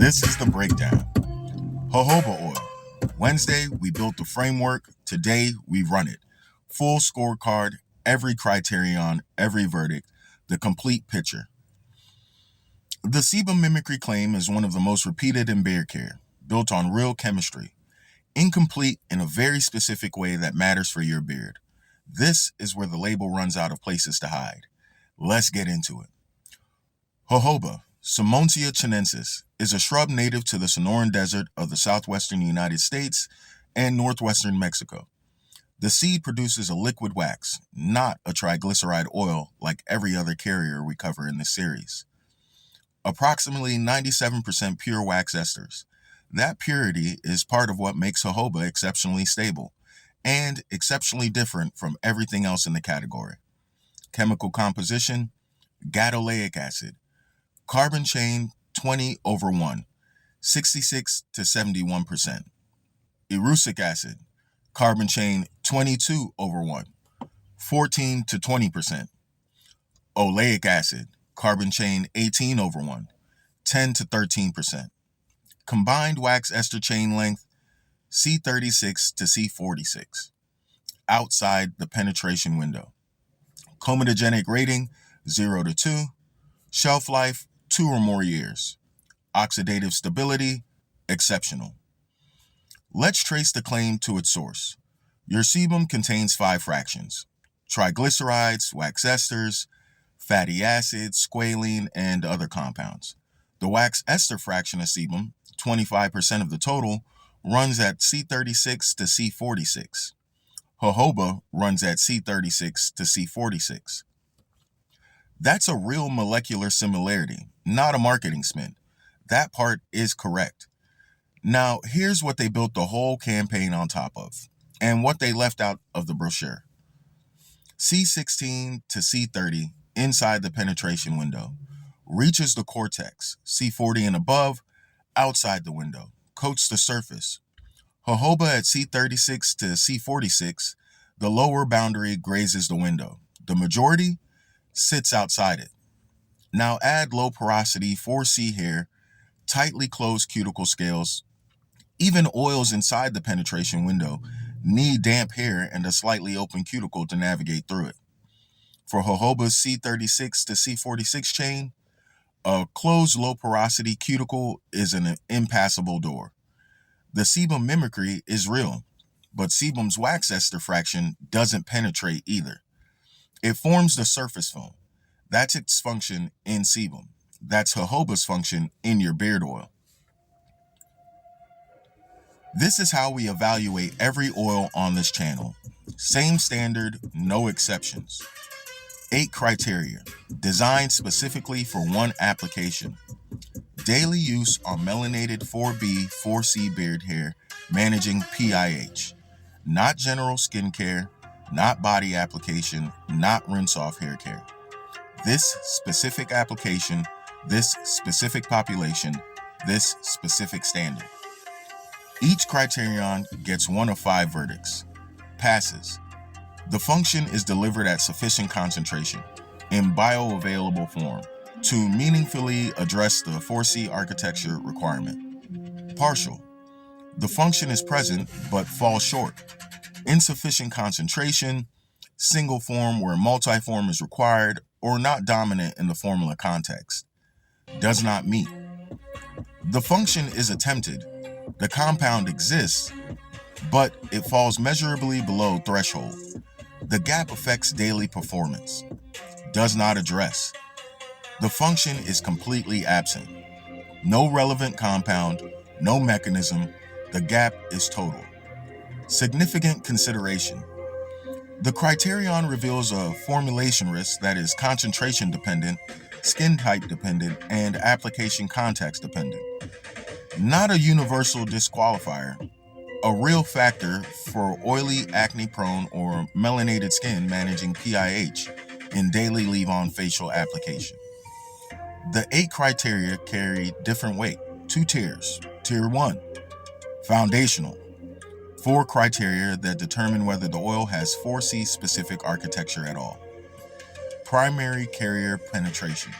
This is the breakdown. Jojoba oil. Wednesday, we built the framework. Today, we run it. Full scorecard, every criterion, every verdict, the complete picture. The Sebum Mimicry claim is one of the most repeated in beard care, built on real chemistry, incomplete in a very specific way that matters for your beard. This is where the label runs out of places to hide. Let's get into it. Jojoba, Simontia chinensis, is a shrub native to the Sonoran Desert of the southwestern United States and northwestern Mexico. The seed produces a liquid wax, not a triglyceride oil like every other carrier we cover in this series. Approximately 97% pure wax esters. That purity is part of what makes jojoba exceptionally stable and exceptionally different from everything else in the category. Chemical composition: gadolinic acid. Carbon chain 20/1, 66 to 71%. Erucic acid, carbon chain 22/1, 14 to 20%. Oleic acid, carbon chain 18/1, 10 to 13%. Combined wax ester chain length C36 to C46. Outside the penetration window. Comedogenic rating 0 to 2. Shelf life 2 or more years. Oxidative stability exceptional. Let's trace the claim to its source. Your sebum contains 5 fractions: triglycerides, wax esters, fatty acids, squalene, and other compounds. The wax ester fraction of sebum, 25% of the total, runs at C36 to C46. Jojoba runs at C36 to C46. That's a real molecular similarity, not a marketing spin. That part is correct. Now, here's what they built the whole campaign on top of, and what they left out of the brochure. C16 to C30 inside the penetration window reaches the cortex. C40 and above outside the window, coats the surface. Jojoba at C36 to C46, the lower boundary grazes the window. The majority sits outside it. Now add low porosity 4C hair, tightly closed cuticle scales. Even oils inside the penetration window need damp hair and a slightly open cuticle to navigate through it. For jojoba's C36 to C46 chain, a closed low porosity cuticle is an impassable door. The sebum mimicry is real, but sebum's wax ester fraction doesn't penetrate either. It forms the surface foam. That's its function in sebum. That's jojoba's function in your beard oil. This is how we evaluate every oil on this channel. Same standard, no exceptions. 8 criteria, designed specifically for one application. Daily use on melanated 4B, 4C beard hair, managing PIH. Not general skincare, not body application, not rinse-off hair care. This specific application, this specific population, this specific standard. Each criterion gets 1 of 5 verdicts. Passes. The function is delivered at sufficient concentration, in bioavailable form, to meaningfully address the 4C architecture requirement. Partial. The function is present, but falls short. Insufficient concentration, single form where multiform is required, or not dominant in the formula context. Does not meet. The function is attempted. The compound exists, but it falls measurably below threshold. The gap affects daily performance. Does not address. The function is completely absent. No relevant compound, no mechanism. The gap is total. Significant consideration. The criterion reveals a formulation risk that is concentration dependent, skin type dependent, and application context dependent. Not a universal disqualifier, a real factor for oily, acne-prone, or melanated skin managing PIH in daily leave-on facial application. The 8 criteria carry different weight, 2 tiers. Tier 1, foundational. 4 criteria that determine whether the oil has 4C specific architecture at all. Primary carrier penetration.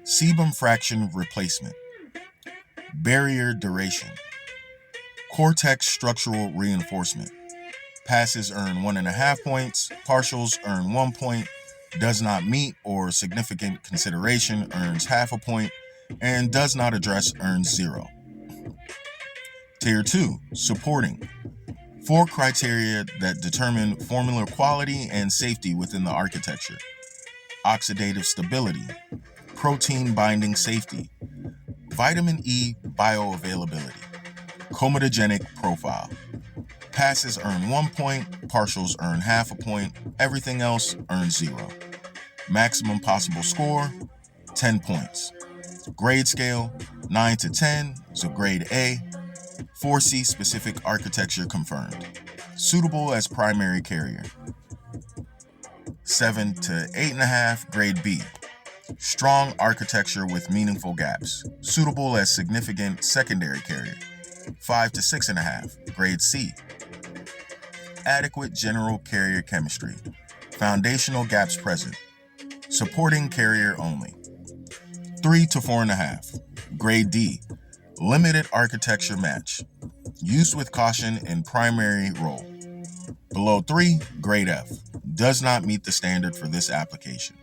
Sebum fraction replacement. Barrier duration. Cortex structural reinforcement. Passes earn 1.5 points, partials earn 1 point, does not meet or significant consideration earns 0.5 point, and does not address earns 0. Tier 2, supporting. 4 criteria that determine formula quality and safety within the architecture. Oxidative stability, protein binding safety, vitamin E bioavailability, comedogenic profile. Passes earn 1 point, partials earn 0.5 point, everything else earns 0. Maximum possible score, 10 points. Grade scale, 9 to 10, so grade A. 4C specific architecture confirmed. Suitable as primary carrier. 7 to 8.5, grade B. Strong architecture with meaningful gaps. Suitable as significant secondary carrier. 5 to 6.5, grade C. Adequate general carrier chemistry. Foundational gaps present. Supporting carrier only. 3 to 4.5, grade D. Limited architecture match. Used with caution in primary role. Below 3, grade F. Does not meet the standard for this application.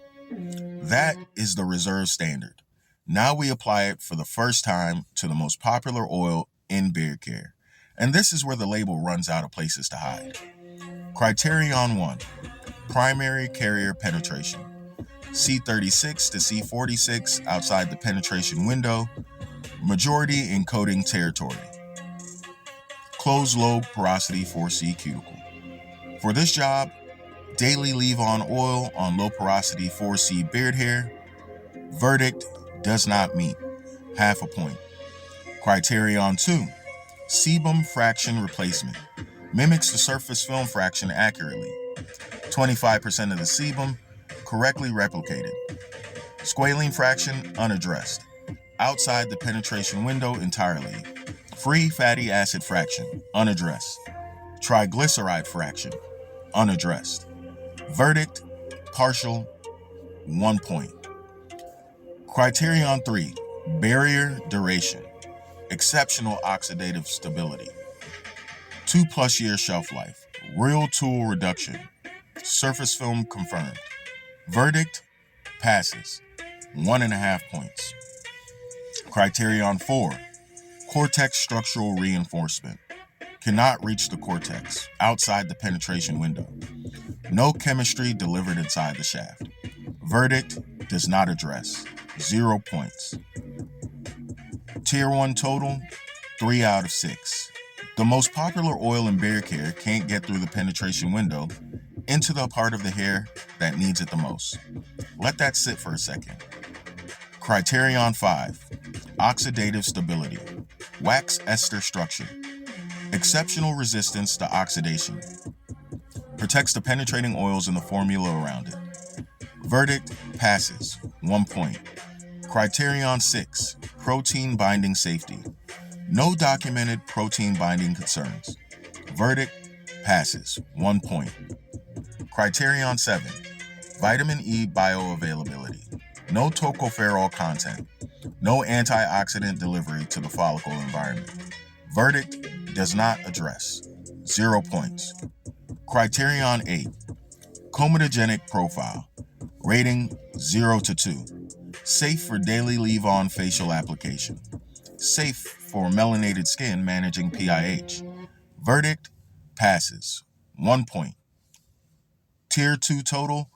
That is the reserve standard. Now we apply it for the first time to the most popular oil in beard care. And this is where the label runs out of places to hide. Criterion 1, primary carrier penetration. C36 to C46 outside the penetration window, majority encoding territory. Closed lobe porosity 4C cuticle. For this job, daily leave-on oil on low porosity 4C beard hair. Verdict, does not meet, 0.5 point. Criterion 2, sebum fraction replacement. Mimics the surface film fraction accurately. 25% of the sebum correctly replicated. Squalene fraction unaddressed. Outside the penetration window entirely. Free fatty acid fraction unaddressed. Triglyceride fraction unaddressed. Verdict, partial, 1 point. Criterion 3, barrier duration. Exceptional oxidative stability. 2+ year shelf life. Real tool reduction. Surface film confirmed. Verdict, passes, 1.5 points. Criterion 4, cortex structural reinforcement. Cannot reach the cortex, outside the penetration window. No chemistry delivered inside the shaft. Verdict, does not address, 0 points. Tier 1 total, 3 out of 6. The most popular oil in beard care can't get through the penetration window into the part of the hair that needs it the most. Let that sit for a second. Criterion 5, oxidative stability, wax ester structure, exceptional resistance to oxidation, protects the penetrating oils in the formula around it. Verdict, passes, 1 point. Criterion 6, protein binding safety, no documented protein binding concerns. Verdict, passes, 1 point. Criterion 7, vitamin E bioavailability, no tocopherol content, no antioxidant delivery to the follicle environment. Verdict, does not address, 0 points. Criterion 8, comedogenic profile, rating 0 to 2, safe for daily leave-on facial application, safe for melanated skin managing PIH. Verdict, passes, 1 point. Tier 2 total,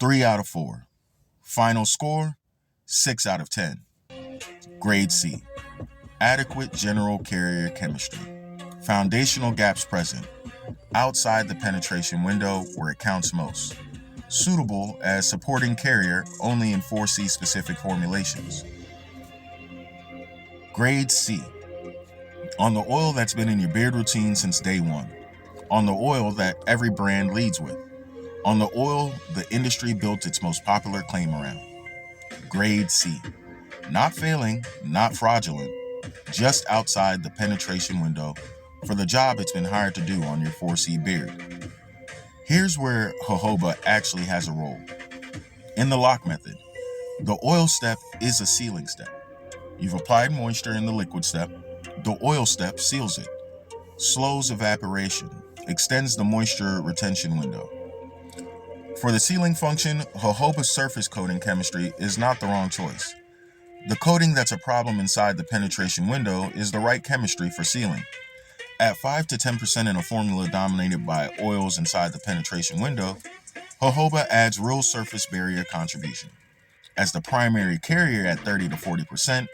3 out of 4. Final score, 6 out of 10. Grade C, adequate general carrier chemistry. Foundational gaps present, outside the penetration window where it counts most. Suitable as supporting carrier only in 4C specific formulations. Grade C, on the oil that's been in your beard routine since day one. On the oil that every brand leads with. On the oil the industry built its most popular claim around. Grade C, not failing, not fraudulent, just outside the penetration window for the job it's been hired to do on your 4C beard. Here's where jojoba actually has a role. In the lock method, the oil step is a sealing step. You've applied moisture in the liquid step. The oil step seals it, slows evaporation, extends the moisture retention window. For the sealing function, jojoba surface coating chemistry is not the wrong choice. The coating that's a problem inside the penetration window is the right chemistry for sealing. At 5 to 10% in a formula dominated by oils inside the penetration window, jojoba adds real surface barrier contribution. As the primary carrier at 30 to 40%,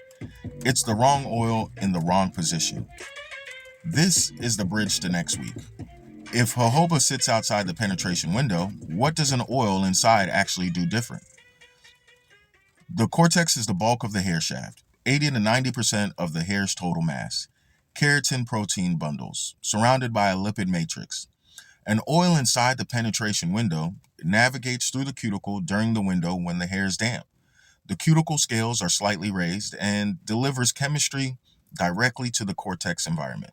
it's the wrong oil in the wrong position. This is the bridge to next week. If jojoba sits outside the penetration window, what does an oil inside actually do different? The cortex is the bulk of the hair shaft, 80 to 90% of the hair's total mass. Keratin protein bundles, surrounded by a lipid matrix. An oil inside the penetration window navigates through the cuticle during the window when the hair is damp. The cuticle scales are slightly raised and delivers chemistry directly to the cortex environment.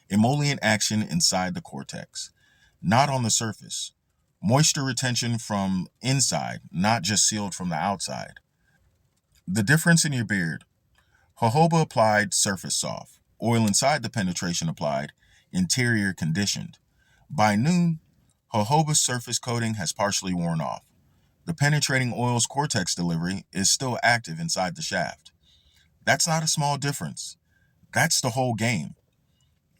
Emollient action inside the cortex, not on the surface. Moisture retention from inside, not just sealed from the outside. The difference in your beard: jojoba applied, surface soft. Oil inside the penetration applied, interior conditioned. By noon, jojoba's surface coating has partially worn off. The penetrating oil's cortex delivery is still active inside the shaft. That's not a small difference. That's the whole game.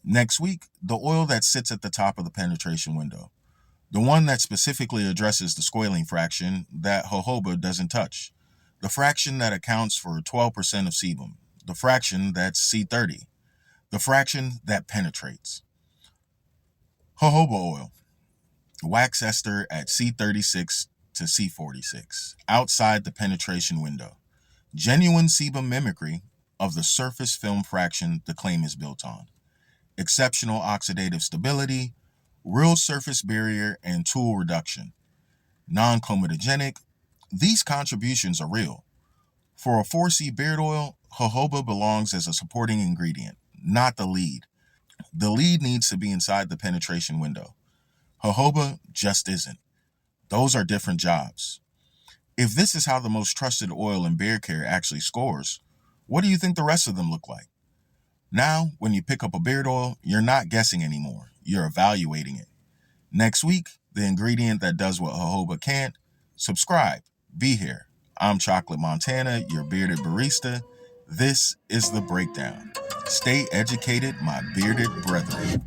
Next week, the oil that sits at the top of the penetration window, the one that specifically addresses the squalene fraction that jojoba doesn't touch, the fraction that accounts for 12% of sebum, the fraction that's C30, the fraction that penetrates. Jojoba oil, wax ester at C36 to C46, outside the penetration window. Genuine sebum mimicry of the surface film fraction the claim is built on. Exceptional oxidative stability, real surface barrier, and tool reduction. Non-comedogenic, these contributions are real. For a 4C beard oil, jojoba belongs as a supporting ingredient, not the lead. The lead needs to be inside the penetration window. Jojoba just isn't. Those are different jobs. If this is how the most trusted oil in beard care actually scores, what do you think the rest of them look like? Now, when you pick up a beard oil, you're not guessing anymore. You're evaluating it. Next week, the ingredient that does what jojoba can't. Subscribe. Be here. I'm Chocolate Montana, your bearded barista. This is The Breakdown. Stay educated, my bearded brethren.